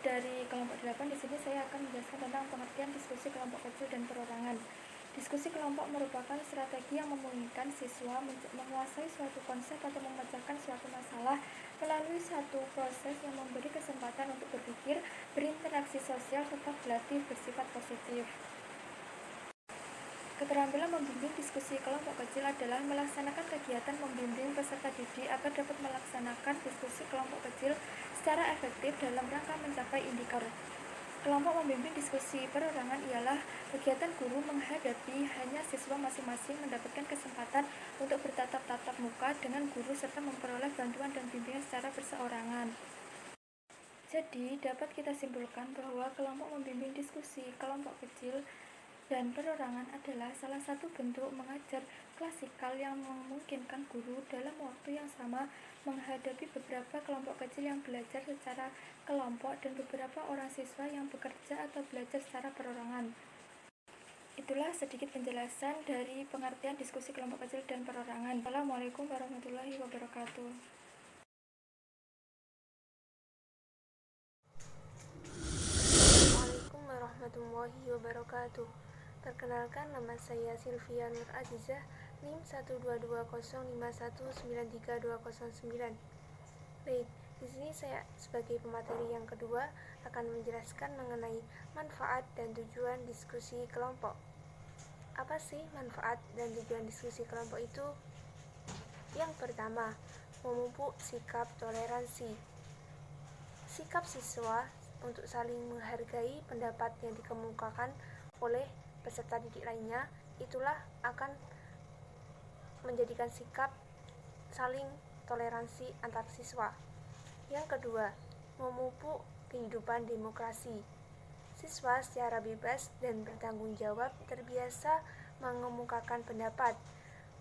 dari kelompok 8. Di sini saya akan menjelaskan tentang pengertian diskusi kelompok kecil dan perorangan. Diskusi kelompok merupakan strategi yang memungkinkan siswa menguasai suatu konsep atau memecahkan suatu masalah melalui satu proses yang memberi kesempatan untuk berpikir, berinteraksi sosial, serta berlatih bersifat positif. Keterampilan membimbing diskusi kelompok kecil adalah melaksanakan kegiatan membimbing peserta didik agar dapat melaksanakan diskusi kelompok kecil secara efektif dalam rangka mencapai indikator. Kelompok membimbing diskusi perorangan ialah kegiatan guru menghadapi hanya siswa masing-masing mendapatkan kesempatan untuk bertatap-tatap muka dengan guru serta memperoleh bantuan dan bimbingan secara perseorangan. Jadi, dapat kita simpulkan bahwa kelompok membimbing diskusi kelompok kecil dan perorangan adalah salah satu bentuk mengajar klasikal yang memungkinkan guru dalam waktu yang sama menghadapi beberapa kelompok kecil yang belajar secara kelompok dan beberapa orang siswa yang bekerja atau belajar secara perorangan. Itulah sedikit penjelasan dari pengertian diskusi kelompok kecil dan perorangan. Assalamualaikum warahmatullahi wabarakatuh. Assalamualaikum warahmatullahi wabarakatuh. Perkenalkan, nama saya Sylvia Nur Azizah, NIM 12205193209. Baik, di sini saya sebagai pemateri yang kedua akan menjelaskan mengenai manfaat dan tujuan diskusi kelompok. Apa sih manfaat dan tujuan diskusi kelompok itu? Yang pertama, memupuk sikap toleransi. Sikap siswa untuk saling menghargai pendapat yang dikemukakan oleh peserta didik lainnya, itulah akan menjadikan sikap saling toleransi antar siswa. Yang kedua, memupuk kehidupan demokrasi. Siswa secara bebas dan bertanggung jawab terbiasa mengemukakan pendapat,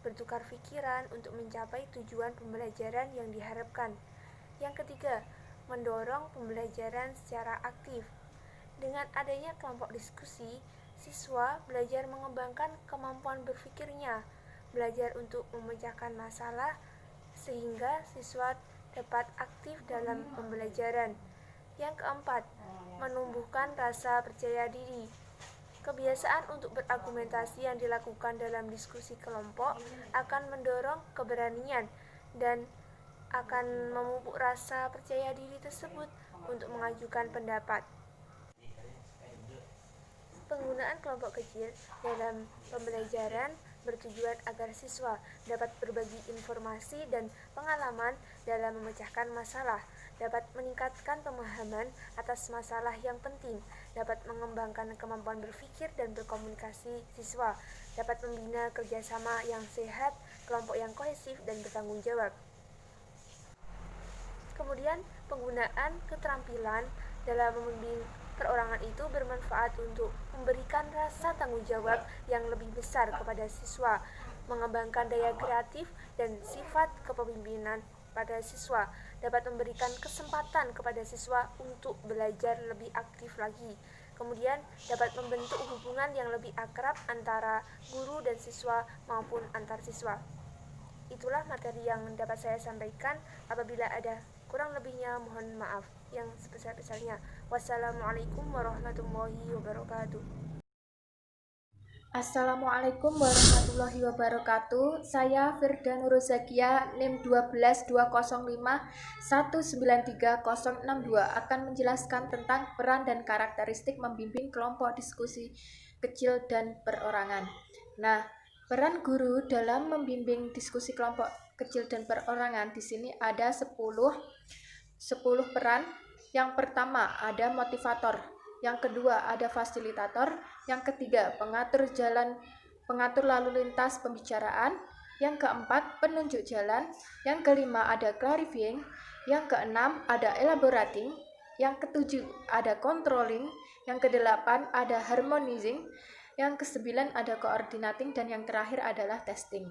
bertukar pikiran untuk mencapai tujuan pembelajaran yang diharapkan. Yang ketiga, mendorong pembelajaran secara aktif. Dengan adanya kelompok diskusi, siswa belajar mengembangkan kemampuan berpikirnya, belajar untuk memecahkan masalah, sehingga siswa dapat aktif dalam pembelajaran. Yang keempat, menumbuhkan rasa percaya diri. Kebiasaan untuk berargumentasi yang dilakukan dalam diskusi kelompok akan mendorong keberanian dan akan memupuk rasa percaya diri tersebut untuk mengajukan pendapat. Penggunaan kelompok kecil dalam pembelajaran bertujuan agar siswa dapat berbagi informasi dan pengalaman dalam memecahkan masalah, dapat meningkatkan pemahaman atas masalah yang penting, dapat mengembangkan kemampuan berpikir dan berkomunikasi siswa, dapat membina kerjasama yang sehat, kelompok yang kohesif dan bertanggung jawab. Kemudian, penggunaan keterampilan dalam membimbing perorangan itu bermanfaat untuk memberikan rasa tanggung jawab yang lebih besar kepada siswa, mengembangkan daya kreatif dan sifat kepemimpinan pada siswa, dapat memberikan kesempatan kepada siswa untuk belajar lebih aktif lagi. Kemudian dapat membentuk hubungan yang lebih akrab antara guru dan siswa maupun antar siswa. Itulah materi yang dapat saya sampaikan. Apabila ada kurang lebihnya mohon maaf yang sebesar-besarnya. Wassalamualaikum warahmatullahi wabarakatuh. Assalamualaikum warahmatullahi wabarakatuh. Saya Firda Nuruzakia, NIM 12205193062 akan menjelaskan tentang peran dan karakteristik membimbing kelompok diskusi kecil dan perorangan. Nah, peran guru dalam membimbing diskusi kelompok kecil dan perorangan di sini ada 10 peran. Yang pertama ada motivator, yang kedua ada fasilitator, yang ketiga pengatur lalu lintas pembicaraan, yang keempat penunjuk jalan, yang kelima ada clarifying, yang keenam ada elaborating, yang ketujuh ada controlling, yang kedelapan ada harmonizing, yang kesembilan ada coordinating, dan yang terakhir adalah testing.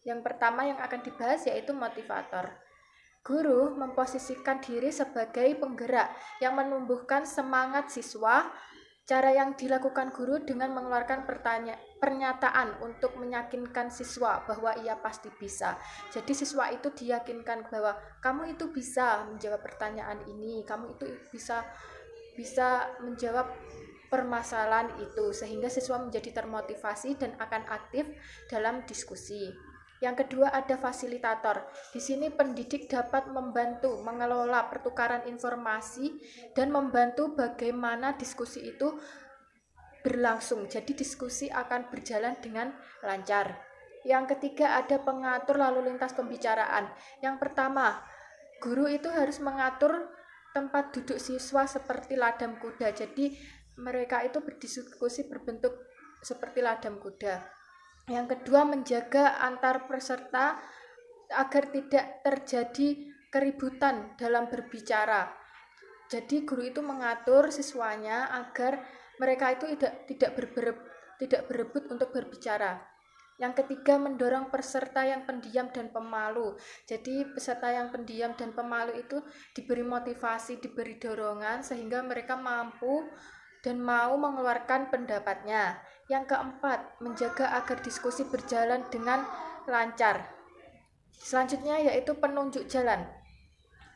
Yang pertama yang akan dibahas yaitu motivator. Guru memposisikan diri sebagai penggerak yang menumbuhkan semangat siswa, Cara yang dilakukan guru dengan mengeluarkan pernyataan untuk meyakinkan siswa bahwa ia pasti bisa. Jadi siswa itu diyakinkan bahwa kamu itu bisa menjawab pertanyaan ini, kamu itu bisa menjawab permasalahan itu, sehingga siswa menjadi termotivasi dan akan aktif dalam diskusi. Yang kedua, ada fasilitator. Di sini pendidik dapat membantu mengelola pertukaran informasi dan membantu bagaimana diskusi itu berlangsung. Jadi diskusi akan berjalan dengan lancar. Yang ketiga, ada pengatur lalu lintas pembicaraan. Yang pertama, guru itu harus mengatur tempat duduk siswa seperti ladang kuda. Jadi mereka itu berdiskusi berbentuk seperti ladang kuda. Yang kedua, menjaga antar peserta agar tidak terjadi keributan dalam berbicara. Jadi guru itu mengatur siswanya agar mereka itu tidak berebut untuk berbicara. Yang ketiga, mendorong peserta yang pendiam dan pemalu. Jadi peserta yang pendiam dan pemalu itu diberi motivasi, diberi dorongan sehingga mereka mampu dan mau mengeluarkan pendapatnya. Yang keempat, menjaga agar diskusi berjalan dengan lancar. Selanjutnya yaitu penunjuk jalan.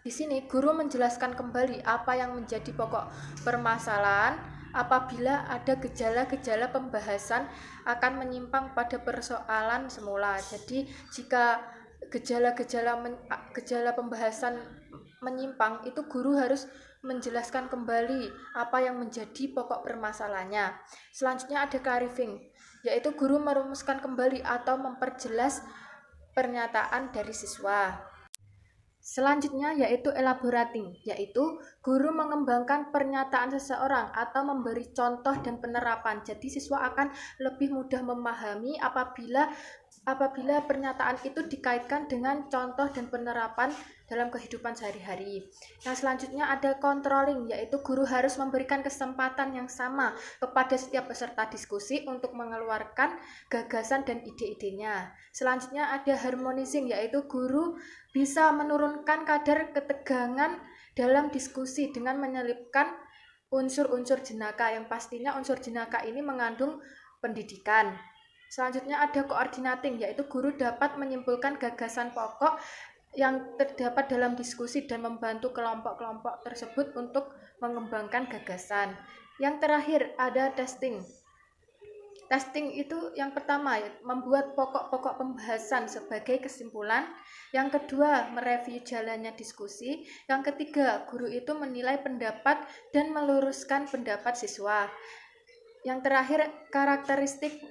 Di sini guru menjelaskan kembali apa yang menjadi pokok permasalahan apabila ada gejala-gejala pembahasan akan menyimpang pada persoalan semula. Jadi jika gejala pembahasan menyimpang, itu guru harus menjelaskan kembali apa yang menjadi pokok permasalahannya. Selanjutnya ada clarifying, yaitu guru merumuskan kembali atau memperjelas pernyataan dari siswa. Selanjutnya yaitu elaborating, yaitu guru mengembangkan pernyataan seseorang atau memberi contoh dan penerapan. Jadi siswa akan lebih mudah memahami apabila pernyataan itu dikaitkan dengan contoh dan penerapan dalam kehidupan sehari-hari. Yang selanjutnya ada controlling, yaitu guru harus memberikan kesempatan yang sama kepada setiap peserta diskusi untuk mengeluarkan gagasan dan ide-idenya. Selanjutnya ada harmonizing, yaitu guru bisa menurunkan kadar ketegangan dalam diskusi dengan menyelipkan unsur-unsur jenaka, yang pastinya unsur jenaka ini mengandung pendidikan. Selanjutnya ada coordinating, yaitu guru dapat menyimpulkan gagasan pokok yang terdapat dalam diskusi dan membantu kelompok-kelompok tersebut untuk mengembangkan gagasan. Yang terakhir ada testing. Testing itu yang pertama membuat pokok-pokok pembahasan sebagai kesimpulan. Yang kedua, mereview jalannya diskusi. Yang ketiga, guru itu menilai pendapat dan meluruskan pendapat siswa. Yang terakhir, karakteristik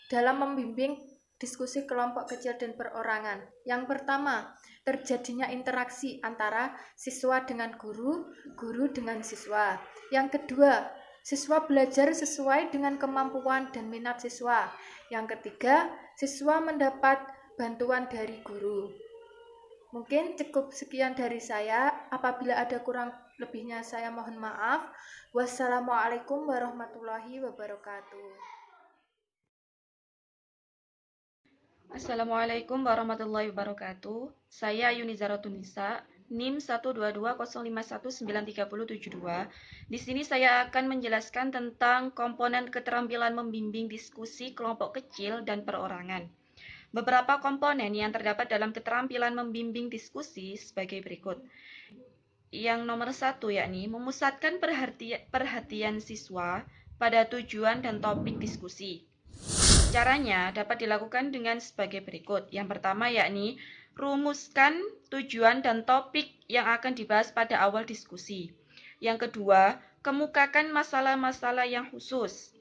dalam membimbing diskusi kelompok kecil dan perorangan. Yang pertama, terjadinya interaksi antara siswa dengan guru, guru dengan siswa. Yang kedua, siswa belajar sesuai dengan kemampuan dan minat siswa. Yang ketiga, siswa mendapat bantuan dari guru. Mungkin cukup sekian dari saya. Apabila ada kurang lebihnya saya mohon maaf. Wassalamualaikum warahmatullahi wabarakatuh. Assalamualaikum warahmatullahi wabarakatuh. Saya Yunizara Tunisa, NIM 12205193072. Di sini saya akan menjelaskan tentang komponen keterampilan membimbing diskusi kelompok kecil dan perorangan. Beberapa komponen yang terdapat dalam keterampilan membimbing diskusi sebagai berikut. Yang nomor 1 yakni memusatkan perhatian siswa pada tujuan dan topik diskusi. Caranya dapat dilakukan dengan sebagai berikut. Yang pertama yakni rumuskan tujuan dan topik yang akan dibahas pada awal diskusi. Yang kedua, kemukakan masalah-masalah yang khusus.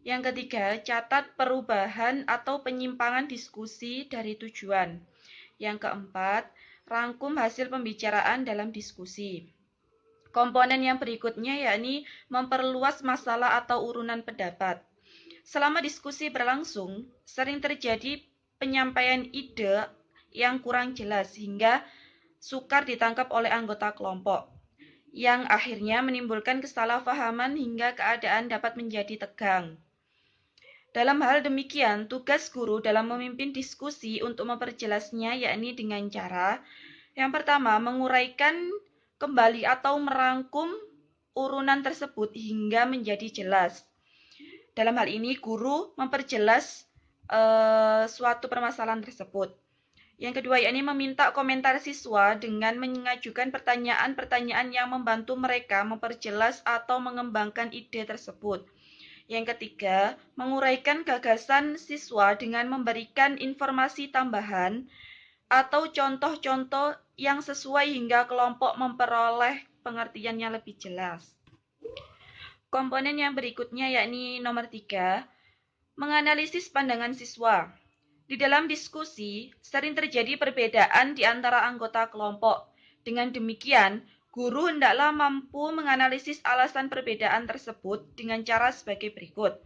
Yang ketiga, catat perubahan atau penyimpangan diskusi dari tujuan. Yang keempat, rangkum hasil pembicaraan dalam diskusi. Komponen yang berikutnya yakni memperluas masalah atau urunan pendapat. Selama diskusi berlangsung, sering terjadi penyampaian ide yang kurang jelas hingga sukar ditangkap oleh anggota kelompok, yang akhirnya menimbulkan kesalahpahaman hingga keadaan dapat menjadi tegang. Dalam hal demikian, tugas guru dalam memimpin diskusi untuk memperjelasnya yakni dengan cara yang pertama, menguraikan kembali atau merangkum urunan tersebut hingga menjadi jelas. Dalam hal ini, guru memperjelas suatu permasalahan tersebut. Yang kedua, yakni meminta komentar siswa dengan mengajukan pertanyaan-pertanyaan yang membantu mereka memperjelas atau mengembangkan ide tersebut. Yang ketiga, menguraikan gagasan siswa dengan memberikan informasi tambahan atau contoh-contoh yang sesuai hingga kelompok memperoleh pengertian yang lebih jelas. Komponen yang berikutnya yakni nomor 3, menganalisis pandangan siswa. Di dalam diskusi, sering terjadi perbedaan di antara anggota kelompok. Dengan demikian, guru hendaklah mampu menganalisis alasan perbedaan tersebut dengan cara sebagai berikut.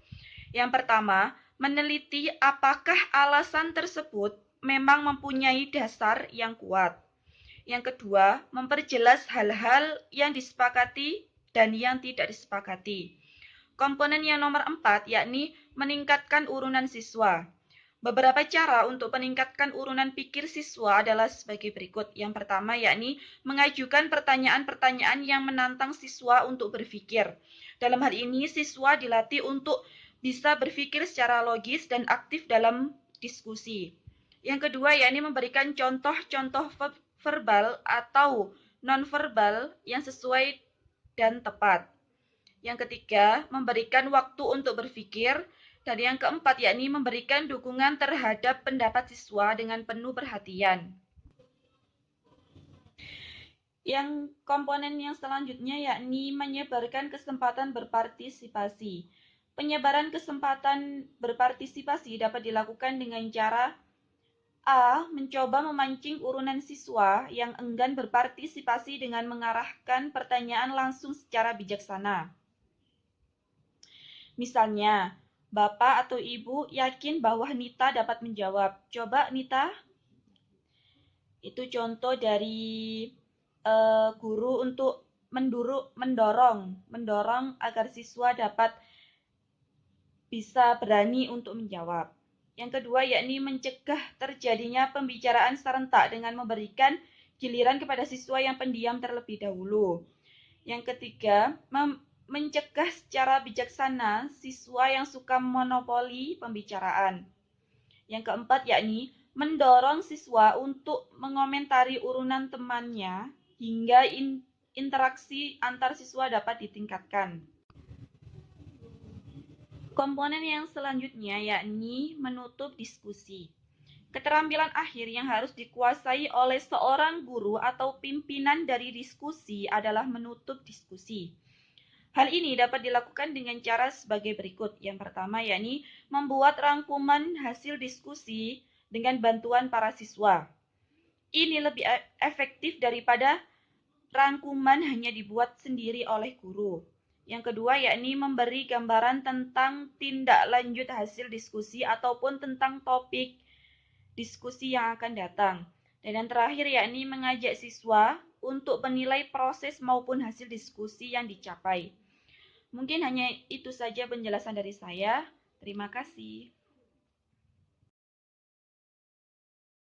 Yang pertama, meneliti apakah alasan tersebut memang mempunyai dasar yang kuat. Yang kedua, memperjelas hal-hal yang disepakati dan yang tidak disepakati. Komponen yang nomor 4, yakni meningkatkan urunan siswa. Beberapa cara untuk meningkatkan urunan pikir siswa adalah sebagai berikut. Yang pertama, yakni mengajukan pertanyaan-pertanyaan yang menantang siswa untuk berpikir. Dalam hal ini, siswa dilatih untuk bisa berpikir secara logis dan aktif dalam diskusi. Yang kedua, yakni memberikan contoh-contoh verbal atau nonverbal yang sesuai dan tepat. Yang ketiga, memberikan waktu untuk berpikir. Dan yang keempat, yakni memberikan dukungan terhadap pendapat siswa dengan penuh perhatian. Yang komponen yang selanjutnya yakni menyebarkan kesempatan berpartisipasi. Penyebaran kesempatan berpartisipasi dapat dilakukan dengan cara A. Mencoba memancing urunan siswa yang enggan berpartisipasi dengan mengarahkan pertanyaan langsung secara bijaksana. Misalnya, Bapak atau Ibu yakin bahwa Nita dapat menjawab. Coba Nita. Itu contoh dari guru untuk mendorong agar siswa dapat bisa berani untuk menjawab. Yang kedua, yakni mencegah terjadinya pembicaraan serentak dengan memberikan giliran kepada siswa yang pendiam terlebih dahulu. Yang ketiga, mencegah secara bijaksana siswa yang suka monopoli pembicaraan. Yang keempat, yakni mendorong siswa untuk mengomentari urunan temannya hingga interaksi antar siswa dapat ditingkatkan. Komponen yang selanjutnya yakni menutup diskusi. Keterampilan akhir yang harus dikuasai oleh seorang guru atau pimpinan dari diskusi adalah menutup diskusi. Hal ini dapat dilakukan dengan cara sebagai berikut. Yang pertama, yakni membuat rangkuman hasil diskusi dengan bantuan para siswa. Ini lebih efektif daripada rangkuman hanya dibuat sendiri oleh guru. Yang kedua, yakni memberi gambaran tentang tindak lanjut hasil diskusi ataupun tentang topik diskusi yang akan datang. Dan yang terakhir, yakni mengajak siswa untuk menilai proses maupun hasil diskusi yang dicapai. Mungkin hanya itu saja penjelasan dari saya. Terima kasih.